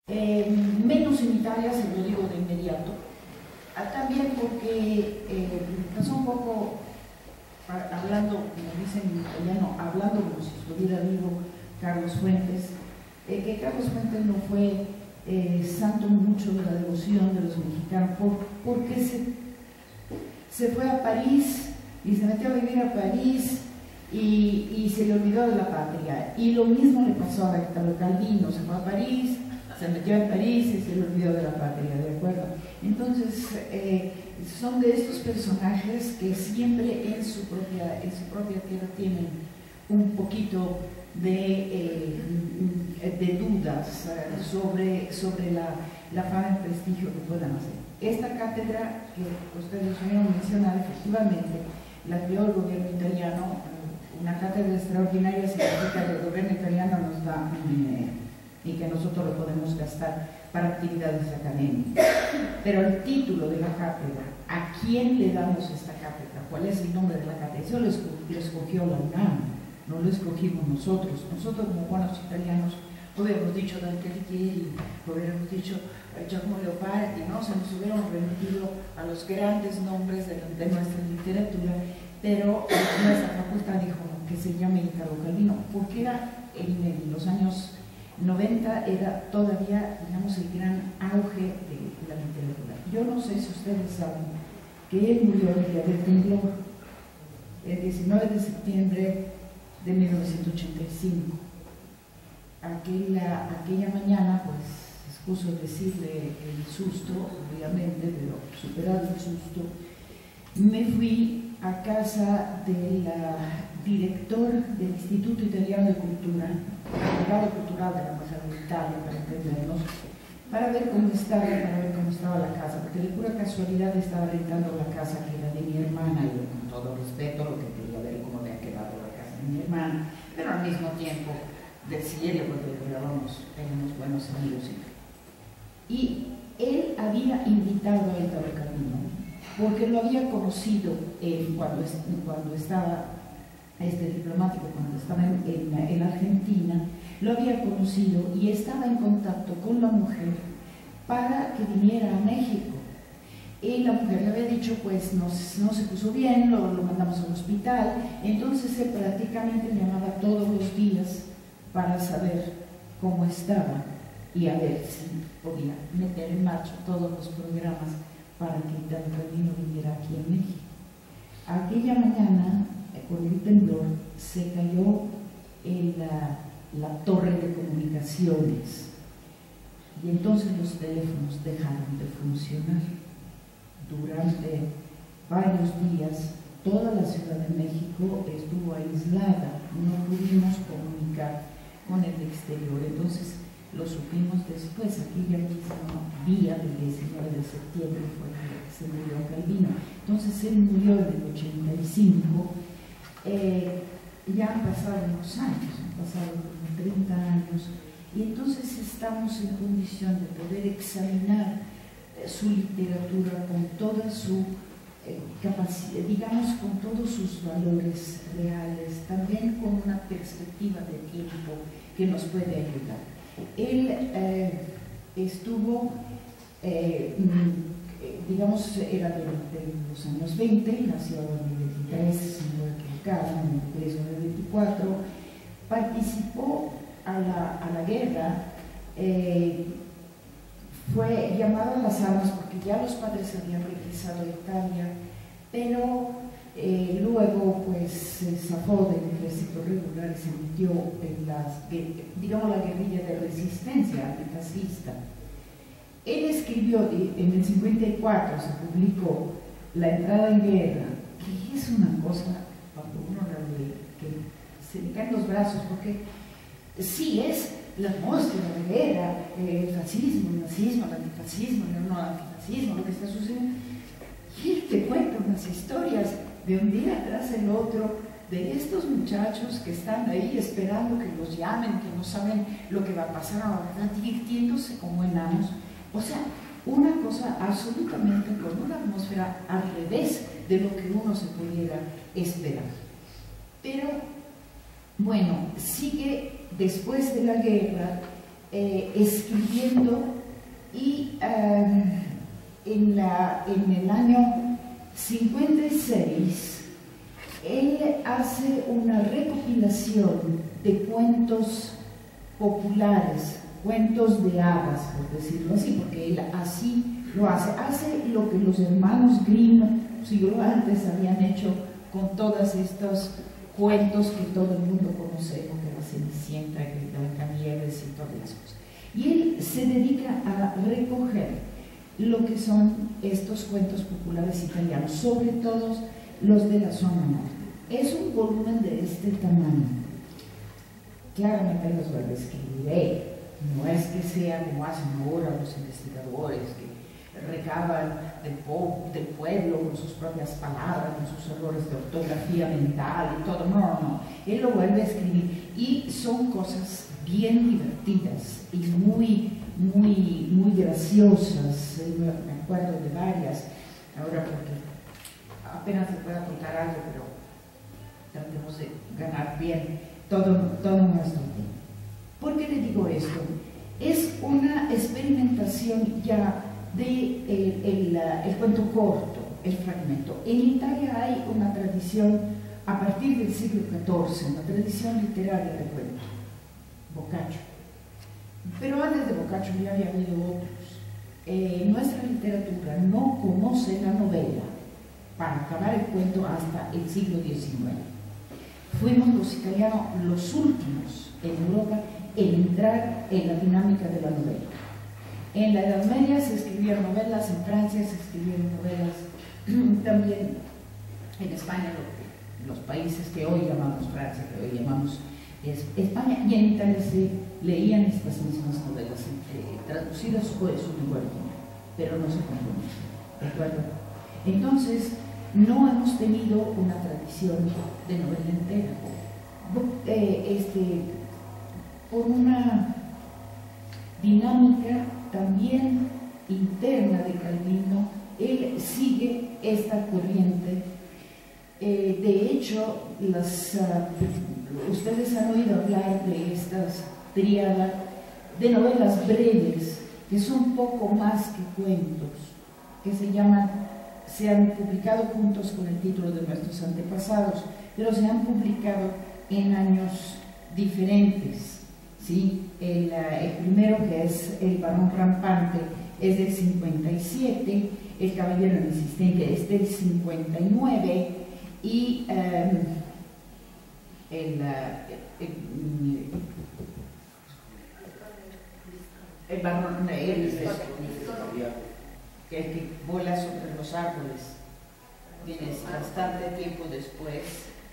Menos en Italia, se lo digo de inmediato, también porque pasó un poco, hablando, como dicen en italiano, hablando como si estuviera vivo Carlos Fuentes, que Carlos Fuentes no fue santo mucho de la devoción de los mexicanos, porque se fue a París y se metió a vivir a París y se le olvidó de la patria. Y lo mismo le pasó a Italo Calvino, se fue a París, se metió en París y se le olvidó de la patria, ¿de acuerdo? Entonces, son de estos personajes que siempre en su propia tierra tienen un poquito de dudas sobre la fama y prestigio que puedan hacer. Esta cátedra que ustedes vieron mencionar, efectivamente, la creó el gobierno italiano. Una cátedra extraordinaria significa que el gobierno italiano nos da y que nosotros lo podemos gastar para actividades académicas. Pero el título de la cátedra, ¿a quién le damos esta cátedra? ¿Cuál es el nombre de la cátedra? Eso lo escogió la UNAM, no lo escogimos nosotros. Nosotros, como buenos italianos, hubiéramos dicho Dante Alighieri, hubiéramos dicho Giacomo Leopardi, ¿no? Se nos hubieran remitido a los grandes nombres de nuestra literatura, pero nuestra facultad dijo que se llame Italo Calvino, porque era en los años 90 era todavía, digamos, el gran auge de la literatura. Yo no sé si ustedes saben que él murió el día del temblor, el 19 de septiembre de 1985. Aquella mañana, pues, excuso decirle el susto, obviamente, pero superado el susto, me fui a casa del director del Instituto Italiano de Cultura, Legado Cultural de la Embajada de Italia, para entendernos, para ver cómo estaba la casa, porque de pura casualidad estaba rentando la casa que era de mi hermana, y yo, con todo respeto, lo que quería ver cómo había quedado la casa de mi hermana, pero al mismo tiempo decirle, porque éramos buenos amigos. Y él había invitado a Italo Calvino, porque lo había conocido cuando estaba diplomático, cuando estaba en Argentina, lo había conocido y estaba en contacto con la mujer para que viniera a México. Y la mujer le había dicho, pues no se puso bien, lo mandamos al hospital. Entonces él prácticamente me llamaba todos los días para saber cómo estaba y a ver si podía meter en marcha todos los programas para que Italo Calvino viniera aquí a México. Aquella mañana, con el temblor, se cayó la torre de comunicaciones y entonces los teléfonos dejaron de funcionar. Durante varios días, toda la Ciudad de México estuvo aislada, no pudimos comunicar con el exterior. Entonces, lo supimos después, aquella misma día del 19 de septiembre fue que se murió Calvino. Entonces él murió en el 85, ya han pasado unos años, han pasado como 30 años, y entonces estamos en condición de poder examinar su literatura con toda su capacidad, digamos, con todos sus valores reales, también con una perspectiva de tiempo que nos puede ayudar. Él estuvo, digamos, era de los años 20, nació en el 23, si no me equivoco, en el 23 o en el 24, participó a la guerra, fue llamado a las armas porque ya los padres habían regresado a Italia, pero luego pues se zafó del ejército regular y se metió en la guerrilla de resistencia antifascista. Él escribió, en el 54 se publicó La entrada en guerra, que es una cosa, cuando uno la lee, que se le caen los brazos, porque sí es la atmósfera de guerra, el fascismo, el nazismo, el antifascismo, el no antifascismo, lo que está sucediendo. Y él te cuenta unas historias de un día tras el otro, de estos muchachos que están ahí esperando que los llamen, que no saben lo que va a pasar ahora, divirtiéndose como enanos. O sea, una cosa absolutamente con una atmósfera al revés de lo que uno se pudiera esperar. Pero, bueno, sigue después de la guerra, escribiendo y en el año 56 él hace una recopilación de cuentos populares, cuentos de hadas, por decirlo así, porque él así lo hace lo que los hermanos Grimm siglo antes habían hecho con todos estos cuentos que todo el mundo conoce, como la Cenicienta, que Blancanieves y todas las cosas. Y él se dedica a recoger lo que son estos cuentos populares italianos, sobre todo los de la zona norte. Es un volumen de este tamaño. Claramente los vuelve a escribir él. No es que sea como hacen ahora los investigadores, que recaban del pueblo con sus propias palabras, con sus errores de ortografía mental y todo. No. Él lo vuelve a escribir y son cosas bien divertidas y muy graciosas. Me acuerdo de varias ahora porque apenas les puedo contar algo, pero tratemos de ganar bien todo nuestro tiempo. ¿Por qué le digo esto? Es una experimentación ya de el cuento corto, el fragmento. En Italia hay una tradición a partir del siglo XIV, una tradición literaria de cuento, Boccaccio. Pero antes de Boccaccio ya había habido otros. Nuestra literatura no conoce la novela para acabar el cuento hasta el siglo XIX. Fuimos los italianos los últimos en Europa en entrar en la dinámica de la novela. En la Edad Media se escribían novelas, en Francia se escribieron novelas, también en España, los países que hoy llamamos Francia, que hoy llamamos España, y en Italia se leían estas mismas novelas, traducidas o en su lengua original, pero no se componían, ¿de acuerdo? Entonces, no hemos tenido una tradición de novela entera. Por una dinámica también interna de Calvino, él sigue esta corriente. De hecho, ustedes han oído hablar de estas tríadas de novelas breves, que son poco más que cuentos, que se han publicado juntos con el título de Nuestros Antepasados, pero se han publicado en años diferentes, ¿sí? El primero, que es El Barón Rampante, es del 57, El Caballero Insistente es del 59, y el barón, que vuela sobre los árboles, viene bastante tiempo después.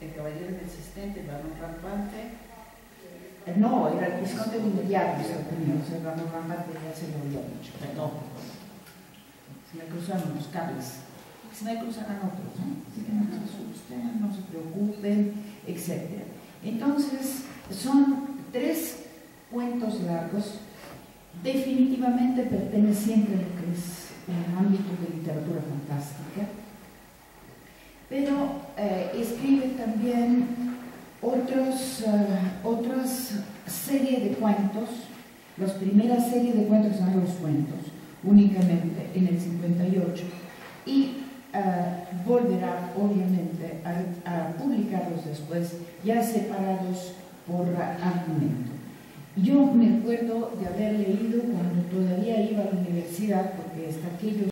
El Caballero Insistente, el Barón Rampante. No, era el Visconde de Inmediato, el Barón Rampante ya se lo había dicho, perdón. Se me cruzaron los cables. Se me cruzarán otros, ¿no? Así que no se asusten, no se preocupen, etc. Entonces, son 3 cuentos largos, definitivamente pertenecientes a lo que es un ámbito de literatura fantástica, pero escribe también otras serie de cuentos. Las primeras series de cuentos son los cuentos, únicamente en el 58, y volverá obviamente a publicarlos después, ya separados por argumento. Yo me acuerdo de haber leído cuando todavía iba a la universidad, porque hasta aquellos